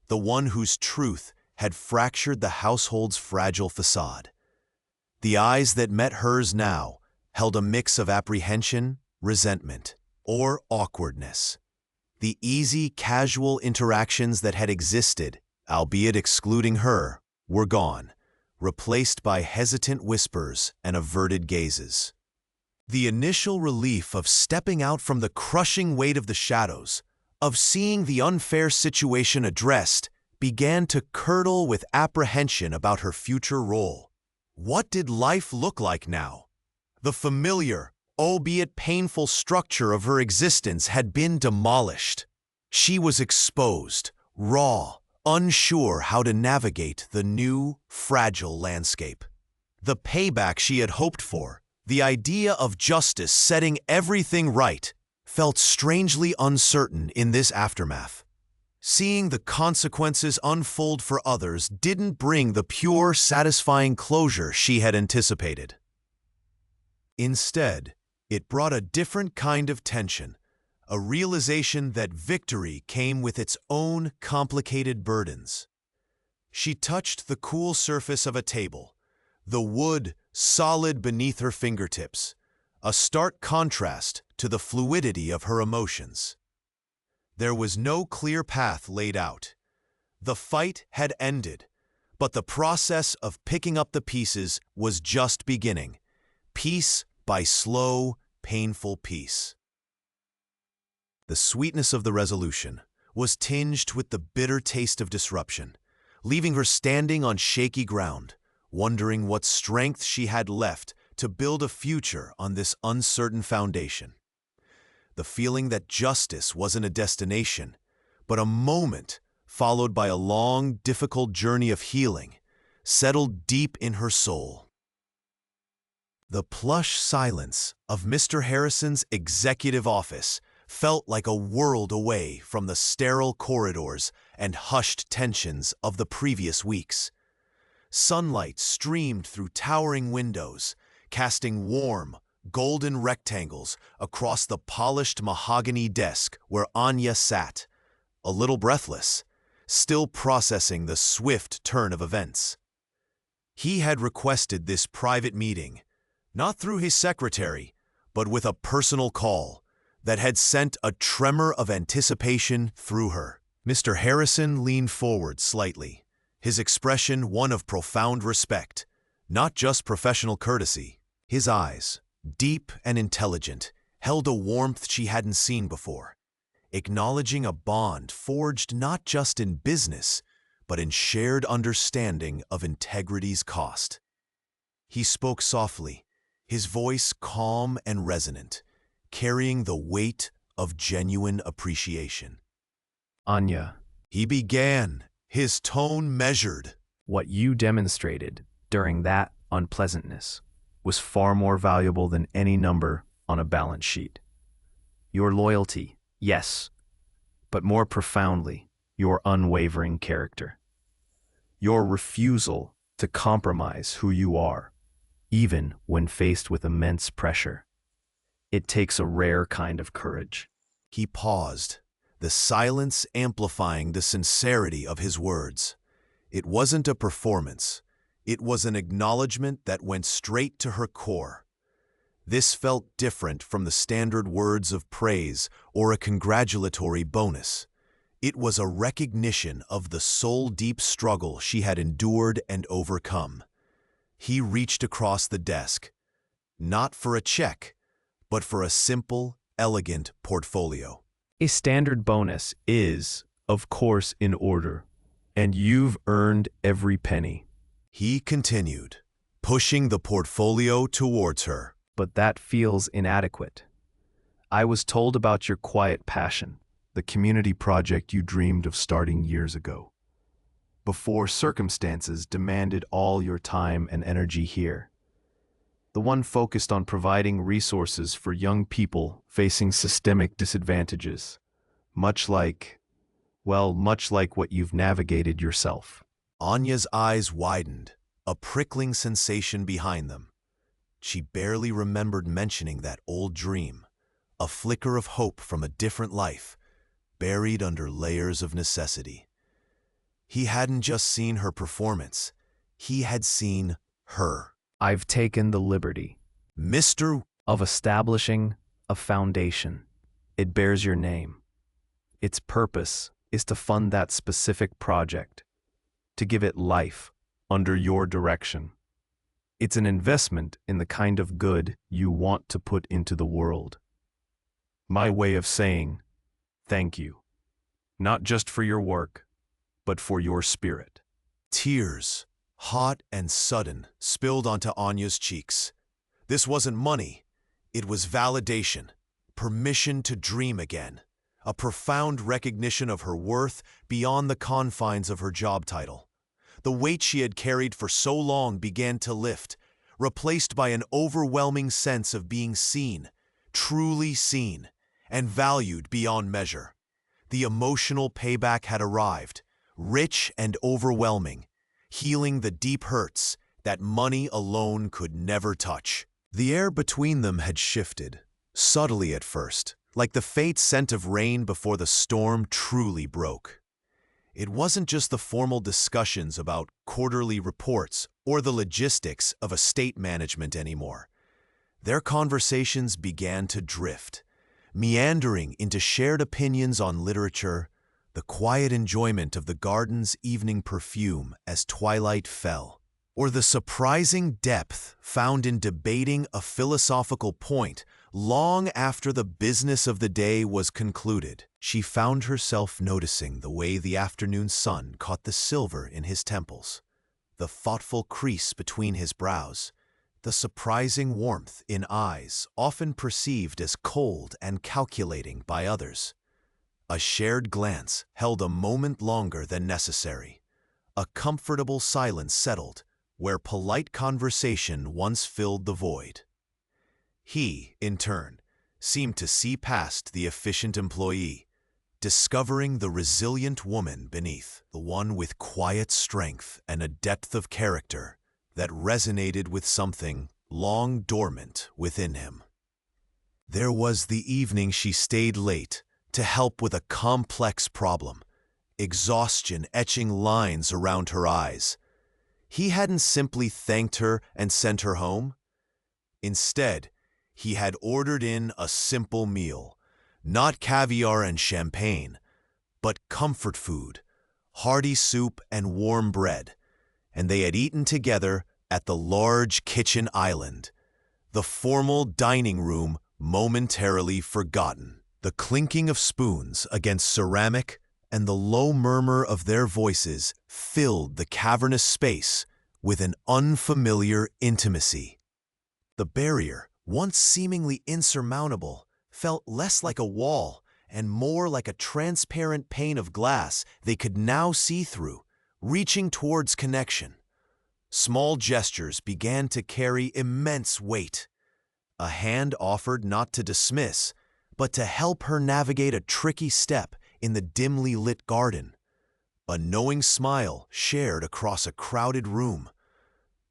the one whose truth had fractured the household's fragile facade. The eyes that met hers now held a mix of apprehension, resentment, or awkwardness. The easy, casual interactions that had existed, albeit excluding her, were gone, replaced by hesitant whispers and averted gazes. The initial relief of stepping out from the crushing weight of the shadows, of seeing the unfair situation addressed, began to curdle with apprehension about her future role. What did life look like now? The familiar, albeit painful structure of her existence had been demolished. She was exposed, raw, unsure how to navigate the new, fragile landscape. The payback she had hoped for, the idea of justice setting everything right, felt strangely uncertain in this aftermath. Seeing the consequences unfold for others didn't bring the pure, satisfying closure she had anticipated. Instead, it brought a different kind of tension, a realization that victory came with its own complicated burdens. She touched the cool surface of a table, the wood solid beneath her fingertips, a stark contrast to the fluidity of her emotions. There was no clear path laid out. The fight had ended, but the process of picking up the pieces was just beginning, piece by slow, painful piece. The sweetness of the resolution was tinged with the bitter taste of disruption, leaving her standing on shaky ground, wondering what strength she had left to build a future on this uncertain foundation. The feeling that justice wasn't a destination, but a moment followed by a long, difficult journey of healing, settled deep in her soul. The plush silence of Mr. Harrison's executive office felt like a world away from the sterile corridors and hushed tensions of the previous weeks. Sunlight streamed through towering windows, casting warm, golden rectangles across the polished mahogany desk where Anya sat, a little breathless, still processing the swift turn of events. He had requested this private meeting, not through his secretary, but with a personal call that had sent a tremor of anticipation through her. Mr. Harrison leaned forward slightly, his expression one of profound respect, not just professional courtesy. His eyes, deep and intelligent, held a warmth she hadn't seen before, acknowledging a bond forged not just in business, but in shared understanding of integrity's cost. He spoke softly, his voice calm and resonant, carrying the weight of genuine appreciation. Anya, He began, his tone measured. what you demonstrated during that unpleasantness was far more valuable than any number on a balance sheet. Your loyalty, yes, but more profoundly, your unwavering character. Your refusal to compromise who you are, even when faced with immense pressure. It takes a rare kind of courage. He paused, the silence amplifying the sincerity of his words. It wasn't a performance. It was an acknowledgement that went straight to her core. This felt different from the standard words of praise or a congratulatory bonus. It was a recognition of the soul-deep struggle she had endured and overcome. He reached across the desk, not for a check, but for a simple, elegant portfolio. A standard bonus is, of course, in order, and you've earned every penny. He continued, pushing the portfolio towards her. But that feels inadequate. I was told about your quiet passion, the community project you dreamed of starting years ago, before circumstances demanded all your time and energy here. The one focused on providing resources for young people facing systemic disadvantages, much like what you've navigated yourself. Anya's eyes widened, a prickling sensation behind them. She barely remembered mentioning that old dream, a flicker of hope from a different life, buried under layers of necessity. He hadn't just seen her performance, he had seen her. I've taken the liberty of establishing a foundation. It bears your name. Its purpose is to fund that specific project, to give it life under your direction. It's an investment in the kind of good you want to put into the world. My way of saying thank you, not just for your work, but for your spirit. Tears, hot and sudden, spilled onto Anya's cheeks. This wasn't money. It was validation, permission to dream again, a profound recognition of her worth beyond the confines of her job title. The weight she had carried for so long began to lift, replaced by an overwhelming sense of being seen, truly seen, and valued beyond measure. The emotional payback had arrived, rich and overwhelming, healing the deep hurts that money alone could never touch. The air between them had shifted, subtly at first, like the faint scent of rain before the storm truly broke. It wasn't just the formal discussions about quarterly reports or the logistics of estate management anymore. Their conversations began to drift, meandering into shared opinions on literature, the quiet enjoyment of the garden's evening perfume as twilight fell, or the surprising depth found in debating a philosophical point long after the business of the day was concluded. She found herself noticing the way the afternoon sun caught the silver in his temples, the thoughtful crease between his brows, the surprising warmth in eyes often perceived as cold and calculating by others. A shared glance held a moment longer than necessary, a comfortable silence settled, where polite conversation once filled the void. He, in turn, seemed to see past the efficient employee, discovering the resilient woman beneath, the one with quiet strength and a depth of character that resonated with something long dormant within him. There was the evening she stayed late to help with a complex problem, exhaustion etching lines around her eyes. He hadn't simply thanked her and sent her home. Instead, he had ordered in a simple meal, not caviar and champagne, but comfort food, hearty soup and warm bread, and they had eaten together at the large kitchen island, the formal dining room momentarily forgotten. The clinking of spoons against ceramic and the low murmur of their voices filled the cavernous space with an unfamiliar intimacy. The barrier, once seemingly insurmountable, felt less like a wall and more like a transparent pane of glass they could now see through, reaching towards connection. Small gestures began to carry immense weight. A hand offered not to dismiss, but to help her navigate a tricky step in the dimly lit garden. A knowing smile shared across a crowded room.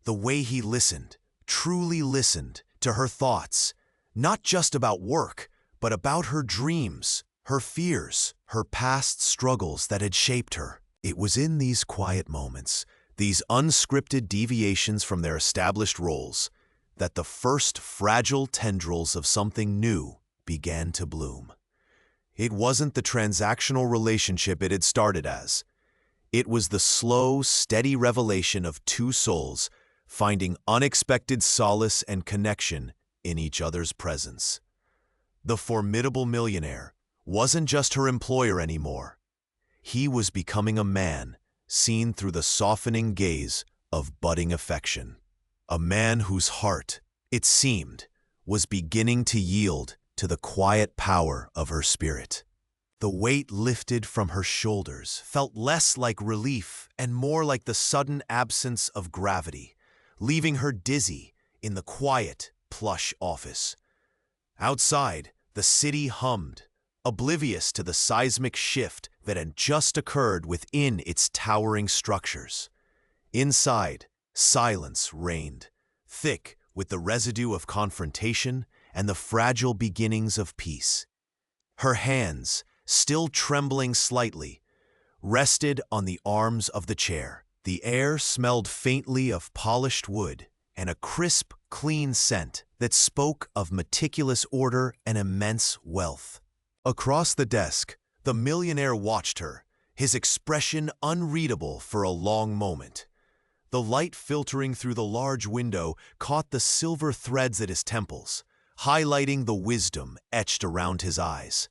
The way he listened, truly listened, to her thoughts, not just about work, but about her dreams, her fears, her past struggles that had shaped her. It was in these quiet moments, these unscripted deviations from their established roles, that the first fragile tendrils of something new began to bloom. It wasn't the transactional relationship it had started as. It was the slow, steady revelation of two souls finding unexpected solace and connection in each other's presence. The formidable millionaire wasn't just her employer anymore. He was becoming a man seen through the softening gaze of budding affection. A man whose heart, it seemed, was beginning to yield to the quiet power of her spirit. The weight lifted from her shoulders felt less like relief and more like the sudden absence of gravity, leaving her dizzy in the quiet, plush office. Outside, the city hummed, oblivious to the seismic shift that had just occurred within its towering structures. Inside, silence reigned, thick with the residue of confrontation and the fragile beginnings of peace. Her hands, still trembling slightly, rested on the arms of the chair. The air smelled faintly of polished wood and a crisp, clean scent that spoke of meticulous order and immense wealth. Across the desk, the millionaire watched her, his expression unreadable for a long moment. The light filtering through the large window caught the silver threads at his temples, highlighting the wisdom etched around his eyes.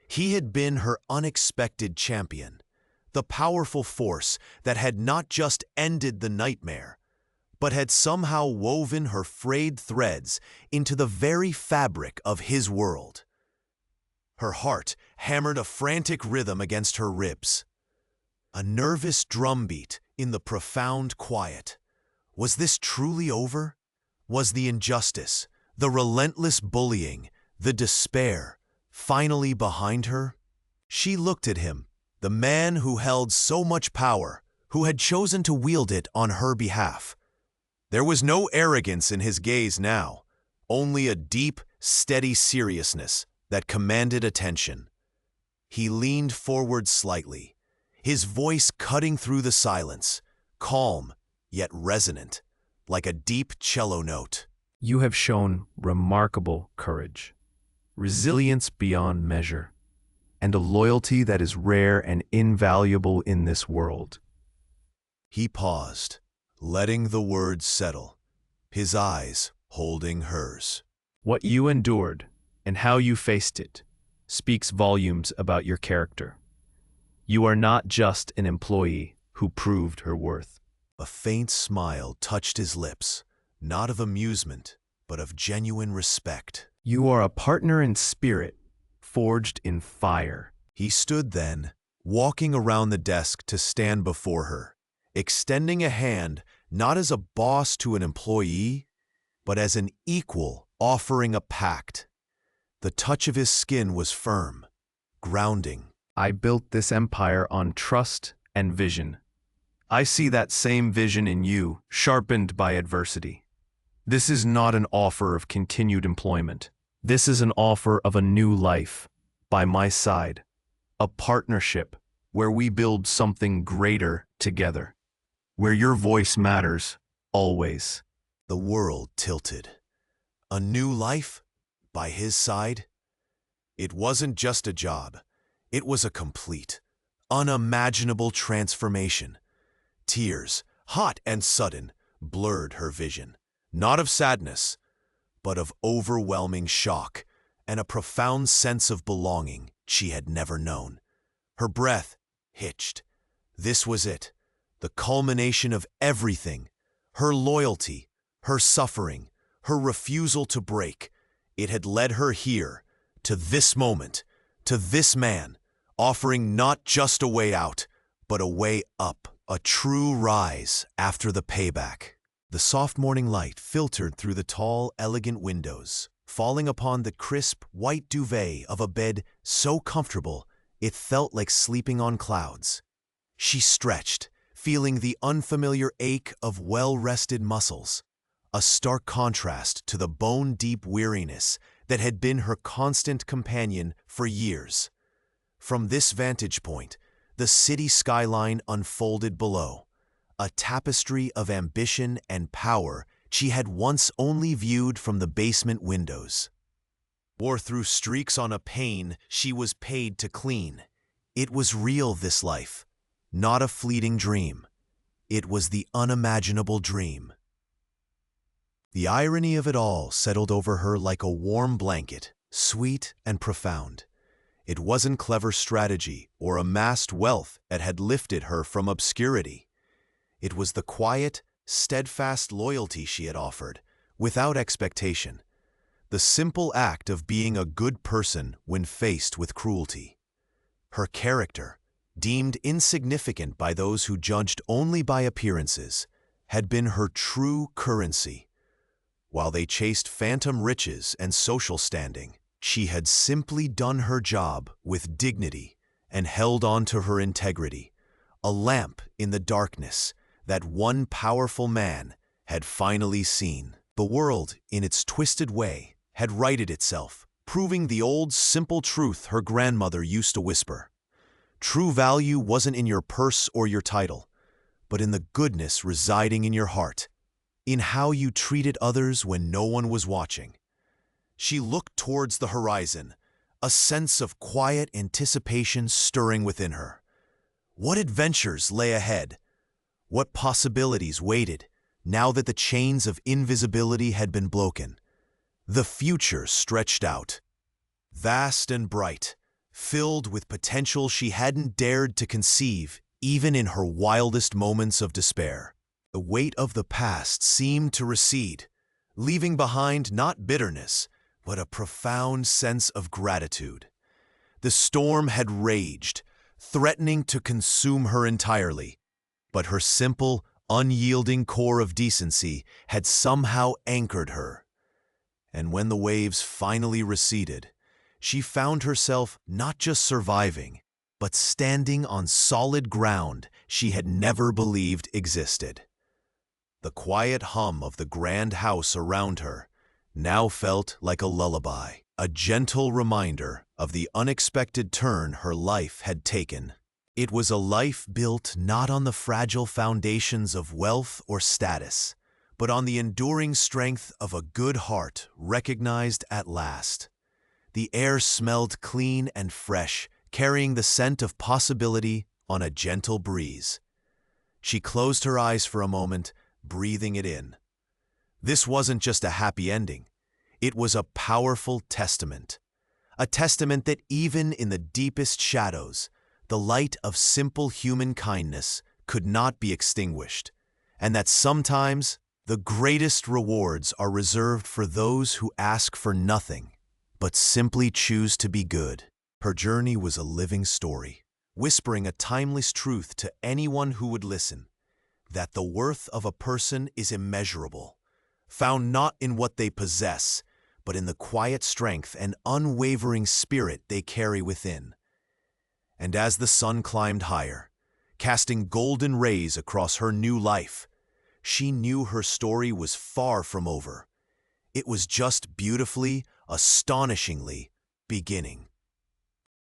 He had been her unexpected champion, the powerful force that had not just ended the nightmare, but had somehow woven her frayed threads into the very fabric of his world. Her heart hammered a frantic rhythm against her ribs. A nervous drumbeat in the profound quiet. Was this truly over? Was the injustice, the relentless bullying, the despair, finally behind her? She looked at him, the man who held so much power, who had chosen to wield it on her behalf. There was no arrogance in his gaze now, only a deep, steady seriousness that commanded attention. He leaned forward slightly, his voice cutting through the silence, calm yet resonant, like a deep cello note. You have shown remarkable courage, resilience beyond measure, and a loyalty that is rare and invaluable in this world. He paused, letting the words settle, his eyes holding hers. What you endured and how you faced it speaks volumes about your character. You are not just an employee who proved her worth. A faint smile touched his lips, not of amusement, but of genuine respect. You are a partner in spirit, forged in fire. He stood then, walking around the desk to stand before her, extending a hand not as a boss to an employee, but as an equal offering a pact. The touch of his skin was firm, grounding. I built this empire on trust and vision. I see that same vision in you, sharpened by adversity. This is not an offer of continued employment. This is an offer of a new life, by my side. A partnership where we build something greater together. Where your voice matters, always. The world tilted. A new life? By his side? It wasn't just a job. It was a complete, unimaginable transformation. Tears, hot and sudden, blurred her vision. Not of sadness, but of overwhelming shock and a profound sense of belonging she had never known. Her breath hitched. This was it, the culmination of everything. Her loyalty, her suffering, her refusal to break. It had led her here, to this moment, to this man, offering not just a way out, but a way up, a true rise after the payback. The soft morning light filtered through the tall, elegant windows, falling upon the crisp, white duvet of a bed so comfortable it felt like sleeping on clouds. She stretched, feeling the unfamiliar ache of well-rested muscles, a stark contrast to the bone-deep weariness that had been her constant companion for years. From this vantage point, the city skyline unfolded below, a tapestry of ambition and power she had once only viewed from the basement windows. Or through streaks on a pane she was paid to clean. It was real, this life, not a fleeting dream. It was the unimaginable dream. The irony of it all settled over her like a warm blanket, sweet and profound. It wasn't clever strategy or amassed wealth that had lifted her from obscurity. It was the quiet, steadfast loyalty she had offered, without expectation. The simple act of being a good person when faced with cruelty. Her character, deemed insignificant by those who judged only by appearances, had been her true currency. While they chased phantom riches and social standing, she had simply done her job with dignity and held on to her integrity, a lamp in the darkness that one powerful man had finally seen. The world, in its twisted way, had righted itself, proving the old simple truth her grandmother used to whisper. True value wasn't in your purse or your title, but in the goodness residing in your heart, in how you treated others when no one was watching. She looked towards the horizon, a sense of quiet anticipation stirring within her. What adventures lay ahead? What possibilities waited, now that the chains of invisibility had been broken? The future stretched out, vast and bright, filled with potential she hadn't dared to conceive, even in her wildest moments of despair. The weight of the past seemed to recede, leaving behind not bitterness, but a profound sense of gratitude. The storm had raged, threatening to consume her entirely, but her simple, unyielding core of decency had somehow anchored her. And when the waves finally receded, she found herself not just surviving, but standing on solid ground she had never believed existed. The quiet hum of the grand house around her now felt like a lullaby, a gentle reminder of the unexpected turn her life had taken. It was a life built not on the fragile foundations of wealth or status, but on the enduring strength of a good heart recognized at last. The air smelled clean and fresh, carrying the scent of possibility on a gentle breeze. She closed her eyes for a moment, breathing it in. This wasn't just a happy ending. It was a powerful testament. A testament that even in the deepest shadows, the light of simple human kindness could not be extinguished, and that sometimes the greatest rewards are reserved for those who ask for nothing, but simply choose to be good. Her journey was a living story, whispering a timeless truth to anyone who would listen. that the worth of a person is immeasurable, found not in what they possess, but in the quiet strength and unwavering spirit they carry within. And as the sun climbed higher, casting golden rays across her new life, she knew her story was far from over. It was just beautifully, astonishingly beginning.